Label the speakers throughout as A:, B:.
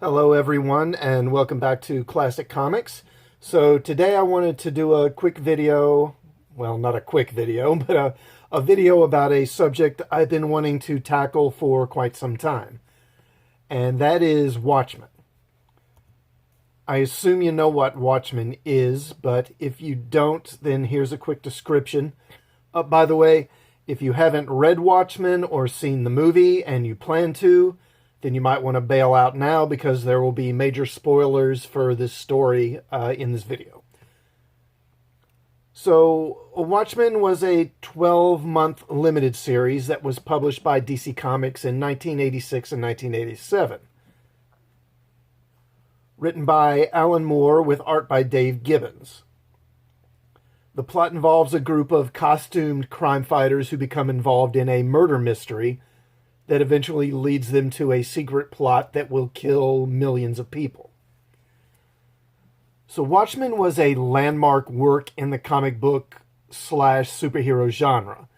A: Hello everyone and welcome back to Classic Comics. So today I wanted to do a quick video, well not a quick video, but a video about a subject I've been wanting to tackle for quite some time. And that is Watchmen. I assume you know what Watchmen is, but if you don't, then here's a quick description. By the way, if you haven't read Watchmen or seen the movie and you plan to, then you might want to bail out now because there will be major spoilers for this story in this video. So, Watchmen was a 12-month limited series that was published by DC Comics in 1986 and 1987. Written by Alan Moore with art by Dave Gibbons. The plot involves a group of costumed crime fighters who become involved in a murder mystery that eventually leads them to a secret plot that will kill millions of people. So Watchmen was a landmark work in the comic book / superhero genre.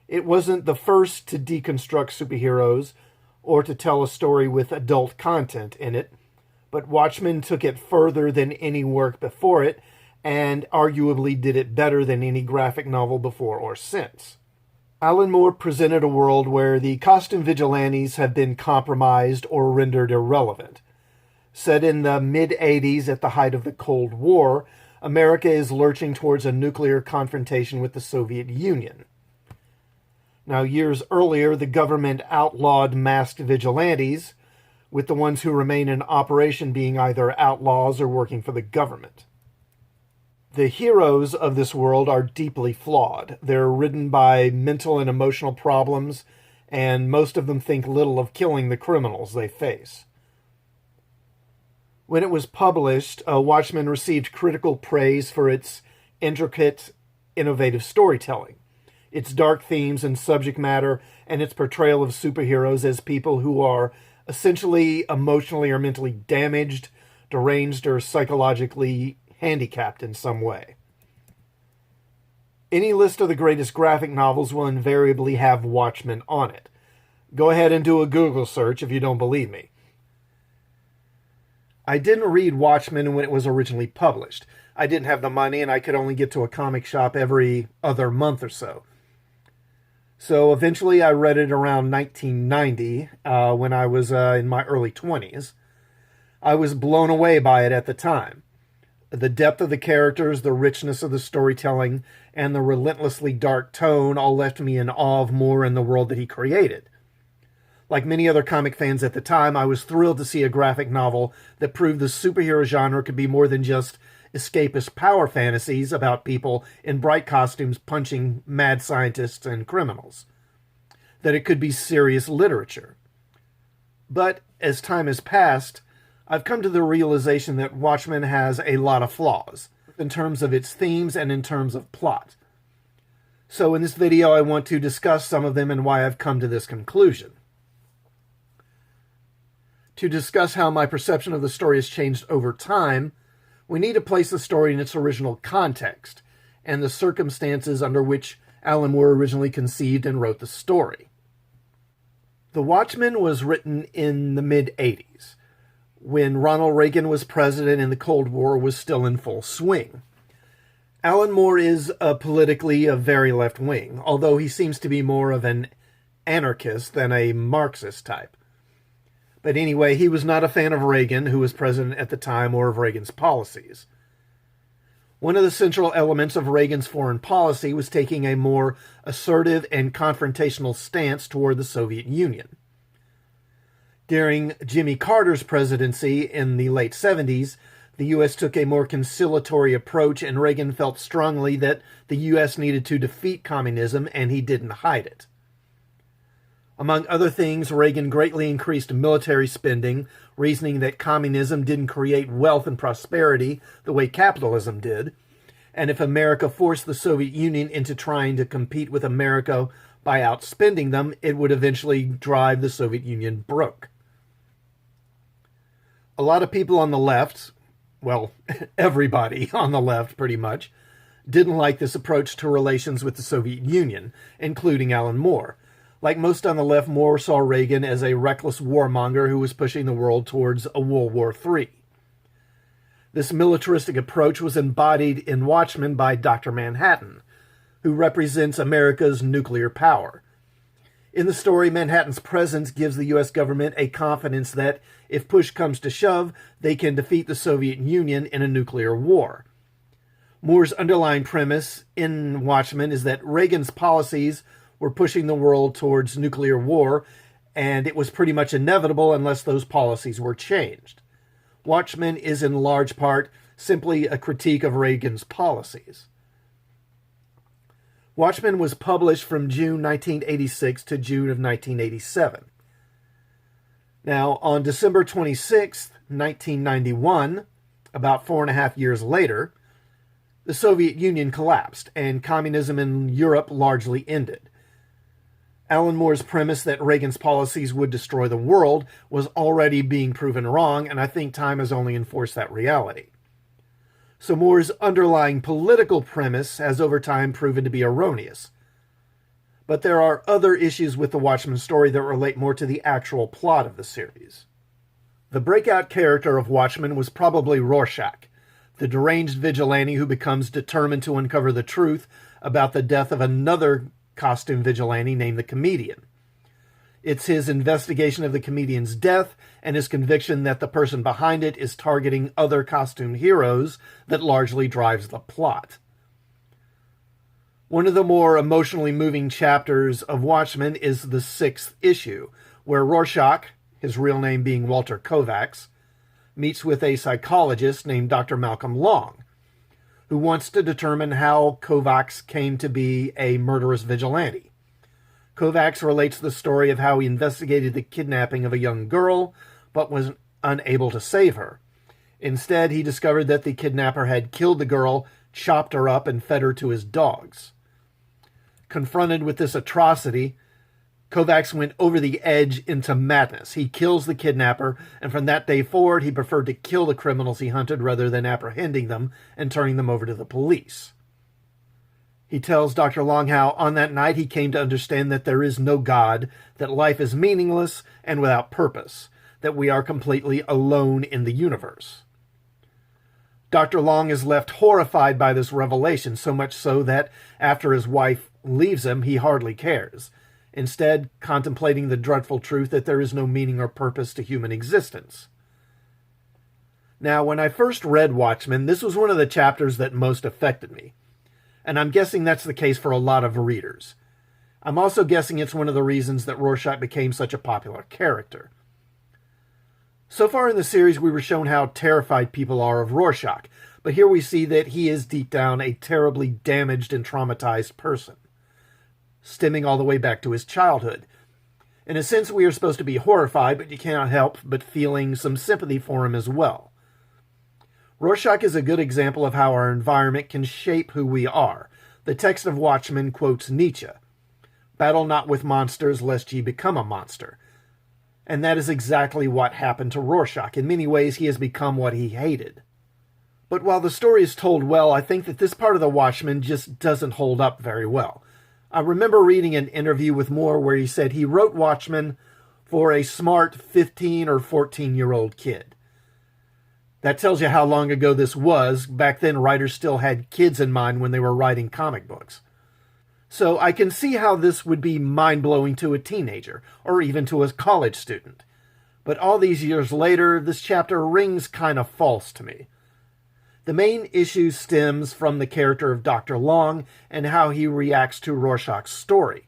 A: It wasn't the first to deconstruct superheroes or to tell a story with adult content in it, but Watchmen took it further than any work before it and arguably did it better than any graphic novel before or since. Alan Moore presented a world where the costume vigilantes have been compromised or rendered irrelevant. Set in the mid-'80s at the height of the Cold War, America is lurching towards a nuclear confrontation with the Soviet Union. Now, years earlier, the government outlawed masked vigilantes, with the ones who remain in operation being either outlaws or working for the government. The heroes of this world are deeply flawed. They're ridden by mental and emotional problems, and most of them think little of killing the criminals they face. When it was published, Watchmen received critical praise for its intricate, innovative storytelling, its dark themes and subject matter, and its portrayal of superheroes as people who are essentially emotionally or mentally damaged, deranged, or psychologically handicapped in some way. Any list of the greatest graphic novels will invariably have Watchmen on it. Go ahead and do a Google search if you don't believe me. I didn't read Watchmen when it was originally published. I didn't have the money and I could only get to a comic shop every other month or so. So eventually I read it around 1990 when I was in my early 20s. I was blown away by it at the time. The depth of the characters, the richness of the storytelling, and the relentlessly dark tone all left me in awe of Moore and the world that he created. Like many other comic fans at the time, I was thrilled to see a graphic novel that proved the superhero genre could be more than just escapist power fantasies about people in bright costumes punching mad scientists and criminals. That it could be serious literature. But as time has passed, I've come to the realization that Watchmen has a lot of flaws, in terms of its themes and in terms of plot. So in this video, I want to discuss some of them and why I've come to this conclusion. To discuss how my perception of the story has changed over time, we need to place the story in its original context and the circumstances under which Alan Moore originally conceived and wrote the story. The Watchmen was written in the mid-'80s. When Ronald Reagan was president and the Cold War was still in full swing. Alan Moore is politically a very left-wing, although he seems to be more of an anarchist than a Marxist type. But anyway, he was not a fan of Reagan, who was president at the time, or of Reagan's policies. One of the central elements of Reagan's foreign policy was taking a more assertive and confrontational stance toward the Soviet Union. During Jimmy Carter's presidency in the late 70s, the U.S. took a more conciliatory approach, and Reagan felt strongly that the U.S. needed to defeat communism, and he didn't hide it. Among other things, Reagan greatly increased military spending, reasoning that communism didn't create wealth and prosperity the way capitalism did, and if America forced the Soviet Union into trying to compete with America by outspending them, it would eventually drive the Soviet Union broke. A lot of people on the left, well, everybody on the left pretty much, didn't like this approach to relations with the Soviet Union, including Alan Moore. Like most on the left, Moore saw Reagan as a reckless warmonger who was pushing the world towards a World War III. This militaristic approach was embodied in Watchmen by Dr. Manhattan, who represents America's nuclear power. In the story, Manhattan's presence gives the U.S. government a confidence that, if push comes to shove, they can defeat the Soviet Union in a nuclear war. Moore's underlying premise in Watchmen is that Reagan's policies were pushing the world towards nuclear war, and it was pretty much inevitable unless those policies were changed. Watchmen is in large part simply a critique of Reagan's policies. Watchmen was published from June 1986 to June of 1987. Now, on December 26, 1991, about 4.5 years later, the Soviet Union collapsed and communism in Europe largely ended. Alan Moore's premise that Reagan's policies would destroy the world was already being proven wrong, and I think time has only enforced that reality. So Moore's underlying political premise has over time proven to be erroneous. But there are other issues with the Watchmen story that relate more to the actual plot of the series. The breakout character of Watchmen was probably Rorschach, the deranged vigilante who becomes determined to uncover the truth about the death of another costume vigilante named the Comedian. It's his investigation of the comedian's death and his conviction that the person behind it is targeting other costume heroes that largely drives the plot. One of the more emotionally moving chapters of Watchmen is the 6th issue, where Rorschach, his real name being Walter Kovacs, meets with a psychologist named Dr. Malcolm Long, who wants to determine how Kovacs came to be a murderous vigilante. Kovacs relates the story of how he investigated the kidnapping of a young girl, but was unable to save her. Instead, he discovered that the kidnapper had killed the girl, chopped her up, and fed her to his dogs. Confronted with this atrocity, Kovacs went over the edge into madness. He kills the kidnapper, and from that day forward, he preferred to kill the criminals he hunted rather than apprehending them and turning them over to the police. He tells Dr. Long how on that night he came to understand that there is no God, that life is meaningless and without purpose, that we are completely alone in the universe. Dr. Long is left horrified by this revelation, so much so that after his wife leaves him, he hardly cares, instead contemplating the dreadful truth that there is no meaning or purpose to human existence. Now, when I first read Watchmen, this was one of the chapters that most affected me. And I'm guessing that's the case for a lot of readers. I'm also guessing it's one of the reasons that Rorschach became such a popular character. So far in the series, we were shown how terrified people are of Rorschach, but here we see that he is deep down a terribly damaged and traumatized person, stemming all the way back to his childhood. In a sense, we are supposed to be horrified, but you cannot help but feeling some sympathy for him as well. Rorschach is a good example of how our environment can shape who we are. The text of Watchmen quotes Nietzsche, "Battle not with monsters, lest ye become a monster." And that is exactly what happened to Rorschach. In many ways, he has become what he hated. But while the story is told well, I think that this part of the Watchmen just doesn't hold up very well. I remember reading an interview with Moore where he said he wrote Watchmen for a smart 15 or 14-year-old kid. That tells you how long ago this was. Back then, writers still had kids in mind when they were writing comic books. So I can see how this would be mind-blowing to a teenager, or even to a college student. But all these years later, this chapter rings kind of false to me. The main issue stems from the character of Dr. Long and how he reacts to Rorschach's story.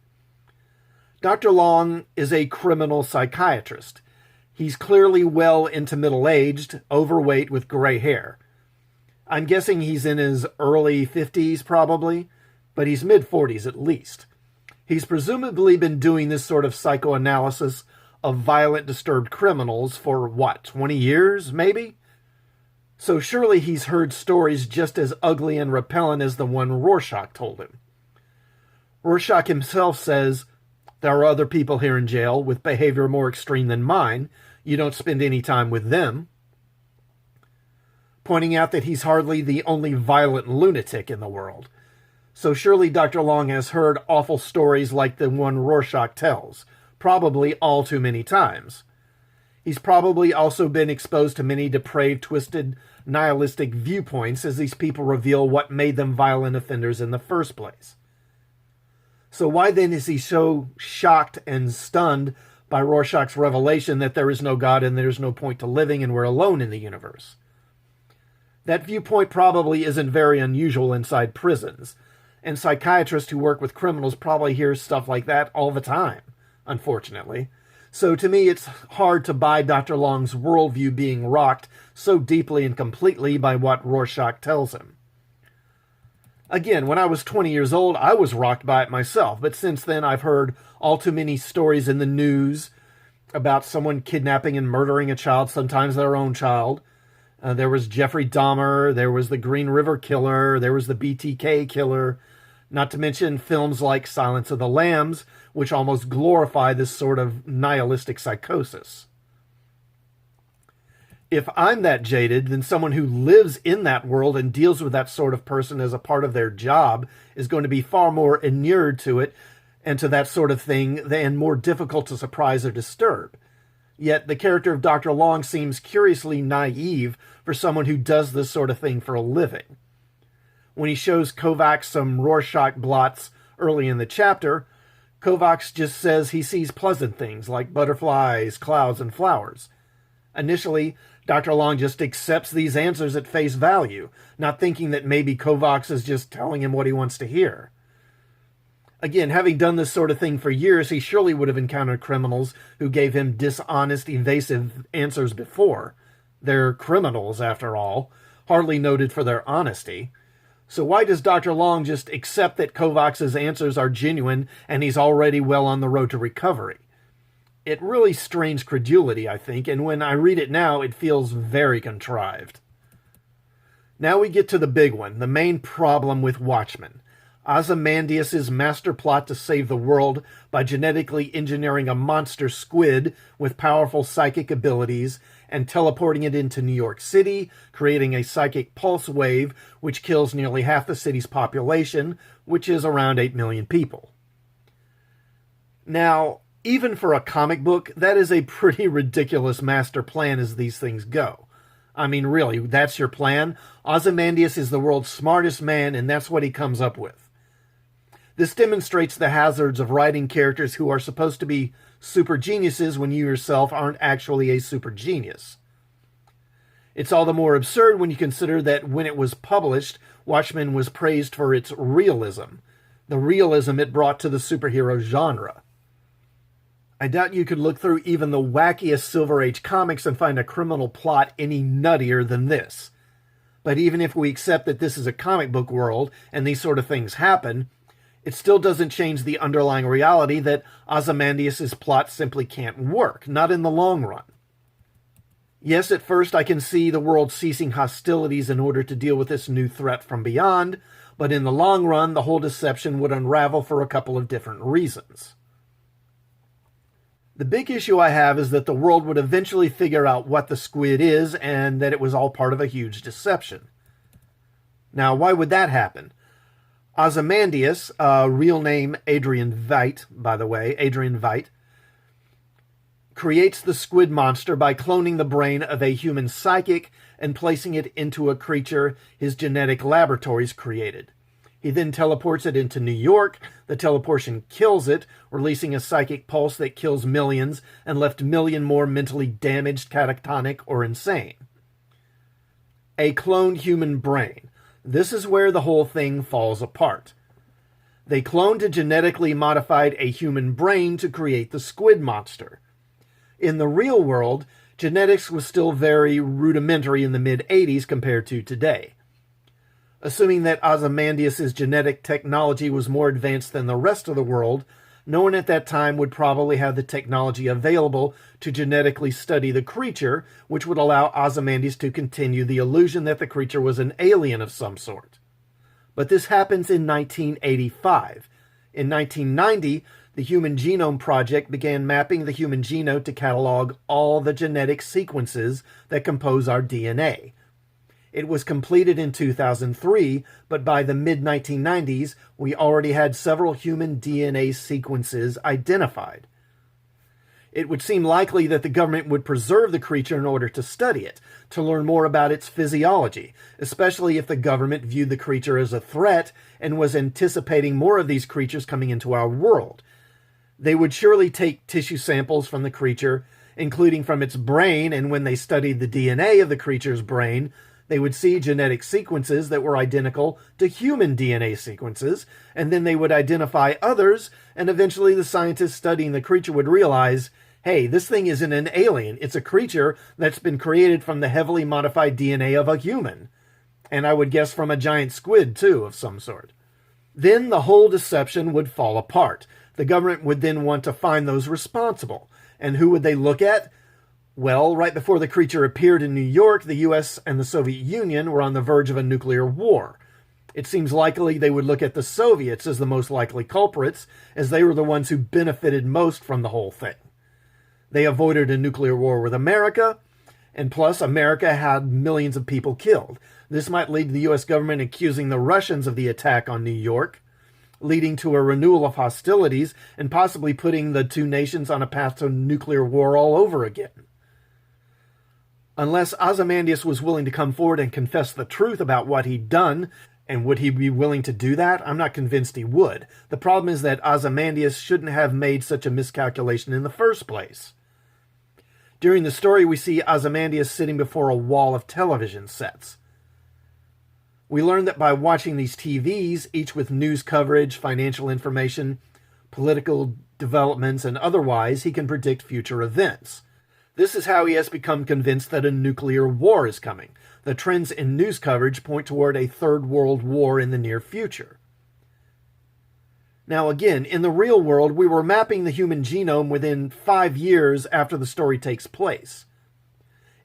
A: Dr. Long is a criminal psychiatrist. He's clearly well into middle-aged, overweight with gray hair. I'm guessing he's in his early 50s probably, but he's mid-40s at least. He's presumably been doing this sort of psychoanalysis of violent, disturbed criminals for, 20 years, maybe? So surely he's heard stories just as ugly and repellent as the one Rorschach told him. Rorschach himself says, "There are other people here in jail with behavior more extreme than mine. You don't spend any time with them," pointing out that he's hardly the only violent lunatic in the world. So surely Dr. Long has heard awful stories like the one Rorschach tells, probably all too many times. He's probably also been exposed to many depraved, twisted, nihilistic viewpoints as these people reveal what made them violent offenders in the first place. So why then is he so shocked and stunned by Rorschach's revelation that there is no God and there's no point to living and we're alone in the universe? That viewpoint probably isn't very unusual inside prisons, and psychiatrists who work with criminals probably hear stuff like that all the time, unfortunately. So to me, it's hard to buy Dr. Long's worldview being rocked so deeply and completely by what Rorschach tells him. Again, when I was 20 years old, I was rocked by it myself, but since then I've heard all too many stories in the news about someone kidnapping and murdering a child, sometimes their own child. There was Jeffrey Dahmer, there was the Green River Killer, there was the BTK Killer, not to mention films like Silence of the Lambs, which almost glorify this sort of nihilistic psychosis. If I'm that jaded, then someone who lives in that world and deals with that sort of person as a part of their job is going to be far more inured to it and to that sort of thing and more difficult to surprise or disturb. Yet the character of Dr. Long seems curiously naive for someone who does this sort of thing for a living. When he shows Kovacs some Rorschach blots early in the chapter, Kovacs just says he sees pleasant things like butterflies, clouds, and flowers. Initially, Dr. Long just accepts these answers at face value, not thinking that maybe Kovacs is just telling him what he wants to hear. Again, having done this sort of thing for years, he surely would have encountered criminals who gave him dishonest, evasive answers before. They're criminals, after all, hardly noted for their honesty. So why does Dr. Long just accept that Kovacs' answers are genuine and he's already well on the road to recovery? It really strains credulity, I think, and when I read it now, it feels very contrived. Now we get to the big one, the main problem with Watchmen. Ozymandias' master plot to save the world by genetically engineering a monster squid with powerful psychic abilities and teleporting it into New York City, creating a psychic pulse wave which kills nearly half the city's population, which is around 8 million people. Now, even for a comic book, that is a pretty ridiculous master plan as these things go. I mean, really, that's your plan? Ozymandias is the world's smartest man, and that's what he comes up with. This demonstrates the hazards of writing characters who are supposed to be super geniuses when you yourself aren't actually a super genius. It's all the more absurd when you consider that when it was published, Watchmen was praised for its realism, the realism it brought to the superhero genre. I doubt you could look through even the wackiest Silver Age comics and find a criminal plot any nuttier than this. But even if we accept that this is a comic book world and these sort of things happen, it still doesn't change the underlying reality that Ozymandias' plot simply can't work, not in the long run. Yes, at first I can see the world ceasing hostilities in order to deal with this new threat from beyond, but in the long run, the whole deception would unravel for a couple of different reasons. The big issue I have is that the world would eventually figure out what the squid is and that it was all part of a huge deception. Now, why would that happen? Ozymandias, real name Adrian Veidt, by the way, Adrian Veidt, creates the squid monster by cloning the brain of a human psychic and placing it into a creature his genetic laboratories created. He then teleports it into New York. The teleportation kills it, releasing a psychic pulse that kills millions and left a million more mentally damaged, catatonic, or insane. A cloned human brain. This is where the whole thing falls apart. They cloned and genetically modified a human brain to create the squid monster. In the real world, genetics was still very rudimentary in the mid-'80s compared to today. Assuming that Ozymandias' genetic technology was more advanced than the rest of the world, no one at that time would probably have the technology available to genetically study the creature, which would allow Ozymandias to continue the illusion that the creature was an alien of some sort. But this happens in 1985. In 1990, the Human Genome Project began mapping the human genome to catalog all the genetic sequences that compose our DNA. It was completed in 2003, but by the mid-1990s, we already had several human DNA sequences identified. It would seem likely that the government would preserve the creature in order to study it, to learn more about its physiology, especially if the government viewed the creature as a threat and was anticipating more of these creatures coming into our world. They would surely take tissue samples from the creature, including from its brain, and when they studied the DNA of the creature's brain, they would see genetic sequences that were identical to human DNA sequences, and then they would identify others, and eventually the scientists studying the creature would realize, hey, this thing isn't an alien, it's a creature that's been created from the heavily modified DNA of a human. And I would guess from a giant squid, too, of some sort. Then the whole deception would fall apart. The government would then want to find those responsible. And who would they look at? Well, right before the creature appeared in New York, the US and the Soviet Union were on the verge of a nuclear war. It seems likely they would look at the Soviets as the most likely culprits, as they were the ones who benefited most from the whole thing. They avoided a nuclear war with America, and plus America had millions of people killed. This might lead to the US government accusing the Russians of the attack on New York, leading to a renewal of hostilities and possibly putting the two nations on a path to nuclear war all over again. Unless Ozymandias was willing to come forward and confess the truth about what he'd done, and would he be willing to do that? I'm not convinced he would. The problem is that Ozymandias shouldn't have made such a miscalculation in the first place. During the story, we see Ozymandias sitting before a wall of television sets. We learn that by watching these TVs, each with news coverage, financial information, political developments, and otherwise, he can predict future events. This is how he has become convinced that a nuclear war is coming. The trends in news coverage point toward a third world war in the near future. Now again, in the real world, we were mapping the human genome within 5 years after the story takes place.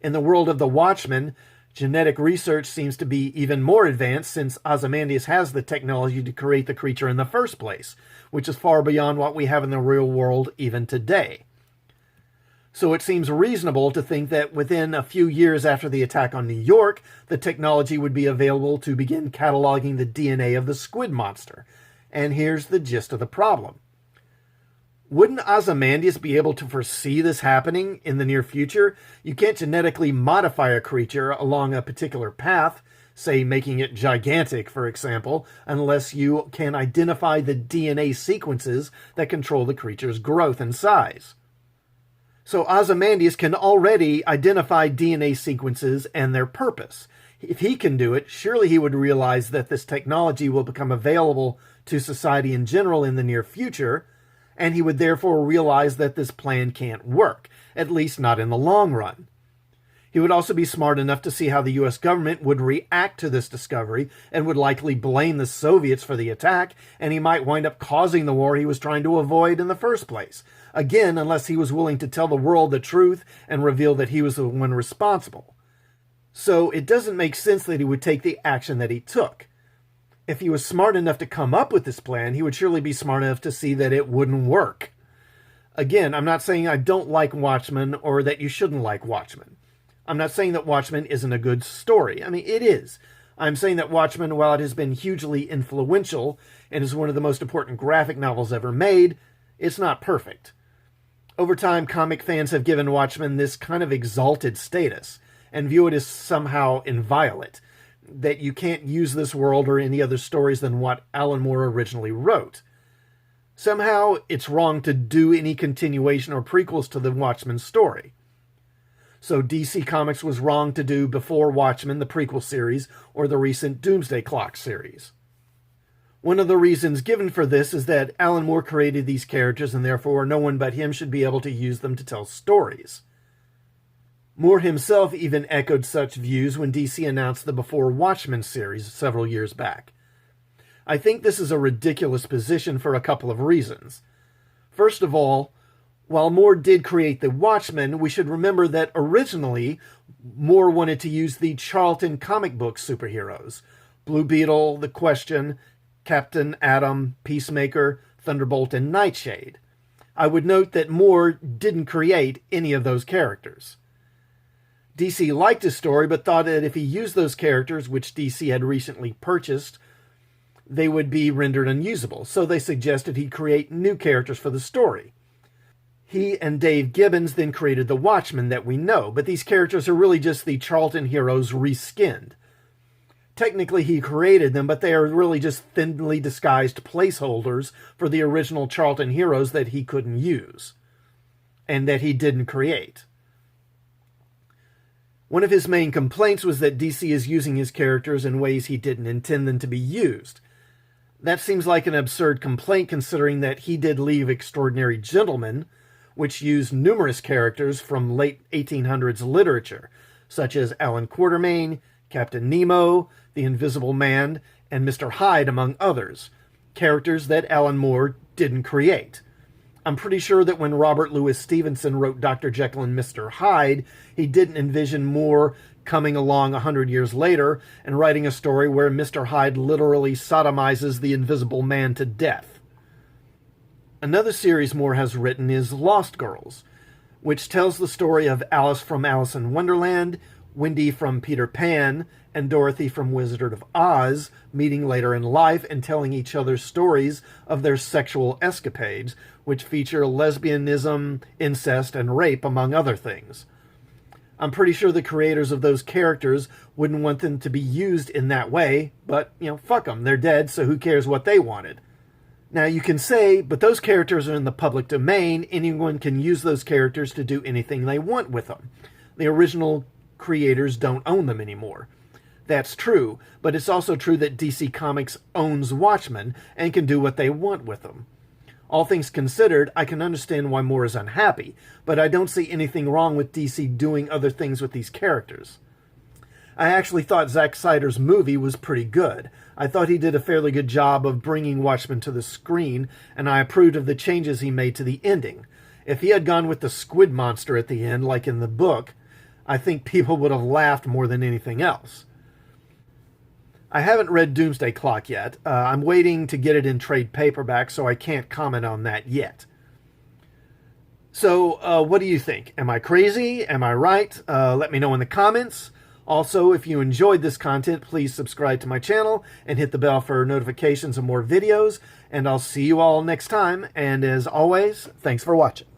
A: In the world of the Watchmen, genetic research seems to be even more advanced since Ozymandias has the technology to create the creature in the first place, which is far beyond what we have in the real world even today. So it seems reasonable to think that within a few years after the attack on New York, the technology would be available to begin cataloging the DNA of the squid monster. And here's the gist of the problem. Wouldn't Ozymandias be able to foresee this happening in the near future? You can't genetically modify a creature along a particular path, say making it gigantic, for example, unless you can identify the DNA sequences that control the creature's growth and size. So Ozymandias can already identify DNA sequences and their purpose. If he can do it, surely he would realize that this technology will become available to society in general in the near future, and he would therefore realize that this plan can't work, at least not in the long run. He would also be smart enough to see how the US government would react to this discovery and would likely blame the Soviets for the attack, and he might wind up causing the war he was trying to avoid in the first place. Again, unless he was willing to tell the world the truth and reveal that he was the one responsible. So it doesn't make sense that he would take the action that he took. If he was smart enough to come up with this plan, he would surely be smart enough to see that it wouldn't work. Again, I'm not saying I don't like Watchmen or that you shouldn't like Watchmen. I'm not saying that Watchmen isn't a good story. I mean, it is. I'm saying that Watchmen, while it has been hugely influential and is one of the most important graphic novels ever made, it's not perfect. Over time, comic fans have given Watchmen this kind of exalted status and view it as somehow inviolate, that you can't use this world or any other stories than what Alan Moore originally wrote. Somehow, it's wrong to do any continuation or prequels to the Watchmen story. So DC Comics was wrong to do Before Watchmen, the prequel series, or the recent Doomsday Clock series. One of the reasons given for this is that Alan Moore created these characters and therefore no one but him should be able to use them to tell stories. Moore himself even echoed such views when DC announced the Before Watchmen series several years back. I think this is a ridiculous position for a couple of reasons. First of all, while Moore did create the Watchmen, we should remember that originally Moore wanted to use the Charlton comic book superheroes, Blue Beetle, The Question, Captain Atom, Peacemaker, Thunderbolt, and Nightshade. I would note that Moore didn't create any of those characters. DC liked his story, but thought that if he used those characters, which DC had recently purchased, they would be rendered unusable. So they suggested he create new characters for the story. He and Dave Gibbons then created the Watchmen that we know, but these characters are really just the Charlton heroes reskinned. Technically, he created them, but they are really just thinly disguised placeholders for the original Charlton heroes that he couldn't use and that he didn't create. One of his main complaints was that DC is using his characters in ways he didn't intend them to be used. That seems like an absurd complaint considering that he did leave Extraordinary Gentlemen, which used numerous characters from late 1800s literature, such as Alan Quatermain, Captain Nemo, the Invisible Man, and Mr. Hyde, among others, characters that Alan Moore didn't create. I'm pretty sure that when Robert Louis Stevenson wrote Dr. Jekyll and Mr. Hyde, he didn't envision Moore coming along 100 years later and writing a story where Mr. Hyde literally sodomizes the Invisible Man to death. Another series Moore has written is Lost Girls, which tells the story of Alice from Alice in Wonderland, Wendy from Peter Pan, and Dorothy from Wizard of Oz meeting later in life and telling each other stories of their sexual escapades, which feature lesbianism, incest, and rape, among other things. I'm pretty sure the creators of those characters wouldn't want them to be used in that way, but, fuck them, they're dead, so who cares what they wanted. Now, you can say, but those characters are in the public domain, anyone can use those characters to do anything they want with them. The original creators don't own them anymore. That's true, but it's also true that DC Comics owns Watchmen and can do what they want with them. All things considered, I can understand why Moore is unhappy, but I don't see anything wrong with DC doing other things with these characters. I actually thought Zack Snyder's movie was pretty good. I thought he did a fairly good job of bringing Watchmen to the screen, and I approved of the changes he made to the ending. If he had gone with the squid monster at the end, like in the book, I think people would have laughed more than anything else. I haven't read Doomsday Clock yet. I'm waiting to get it in trade paperback, so I can't comment on that yet. So, what do you think? Am I crazy? Am I right? Let me know in the comments. Also, if you enjoyed this content, please subscribe to my channel and hit the bell for notifications of more videos. And I'll see you all next time. And as always, thanks for watching.